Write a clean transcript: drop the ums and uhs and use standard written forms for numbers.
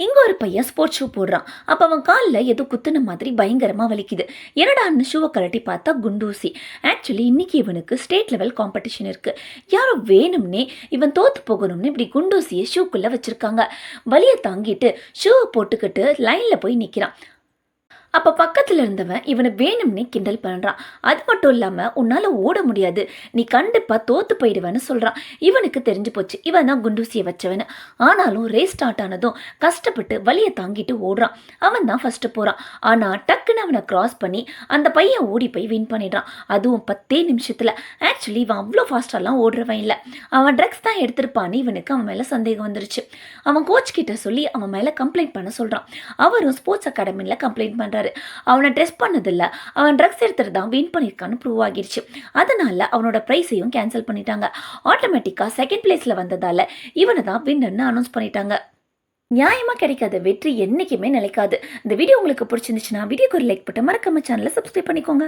இங்க ஒரு பையன் ஸ்போர்ட்ஸ் ஷூ போடுறான். அப்ப அவன் காலில் ஏதோ குத்துன மாதிரி பயங்கரமா வலிக்குது. என்னடான்னு ஷூவை கழட்டி பார்த்தா குண்டூசி. ஆக்சுவலி இன்னைக்கு இவனுக்கு ஸ்டேட் லெவல் காம்படிஷன் இருக்கு. யாரோ வேணும்னே இவன் தோத்து போகணும்னு இப்படி குண்டூசியை ஷூக்குள்ள வச்சிருக்காங்க. வலியை தாங்கிட்டு ஷூவை போட்டுக்கிட்டு லைன்ல போய் நிக்கிறான். அப்போ பக்கத்தில் இருந்தவன் இவனை வேணும்னே கிண்டல் பண்ணுறான். அது மட்டும் இல்லாமல் உன்னால் ஓட முடியாது, நீ கண்டிப்பாக தோற்று போயிடுவேன்னு சொல்கிறான். இவனுக்கு தெரிஞ்சு போச்சு இவன் தான் குண்டூசியை வச்சவனு. ஆனாலும் ரேஸ் ஸ்டார்ட் ஆனதும் கஷ்டப்பட்டு வலியை தாங்கிட்டு ஓடுறான். அவன் தான் ஃபஸ்ட்டு போகிறான். ஆனால் டக்குன்னு அவனை கிராஸ் பண்ணி அந்த பையன் ஓடி போய் வின் பண்ணிடுறான். அதுவும் 10 நிமிஷத்தில். ஆக்சுவலி இவன் அவ்வளோ ஃபாஸ்ட்டாலாம் ஓடுறவன் இல்லை. அவன் ட்ரக்ஸ் தான் எடுத்திருப்பான்னு இவனுக்கு அவன் மேலே சந்தேகம் வந்துருச்சு. அவன் கோச் கிட்ட சொல்லி அவன் மேலே கம்ப்ளைண்ட் பண்ண சொல்கிறான். அவரும் ஸ்போர்ட்ஸ் அகாடமியில் கம்ப்ளைண்ட் பண்ணுறான். அவனை டெஸ்ட் பண்ணதில்ல, அவன் ட்ரக்ஸ் எடுத்துட்டு தான் வின் பண்ணியிருக்கான்னு ப்ரூவ் ஆகிடுச்சு. அதனால அவனோட ப்ரைஸையும் கேன்சல் பண்ணிட்டாங்க. ஆட்டோமேட்டிக்காக செகண்ட் பிளேஸ்ல வந்ததால இவனை தான் வின்னர்னு அனௌன்ஸ் பண்ணிட்டாங்க. நியாயமா கிடைக்காத வெற்றி என்னைக்குமே நிலைக்காது. இந்த வீடியோ உங்களுக்கு பிடிச்சிருந்துச்சுன்னா வீடியோக்கு ஒரு லைக் போட்டு மறக்காம சேனலை சப்ஸ்கிரைப் பண்ணிக்கோங்க.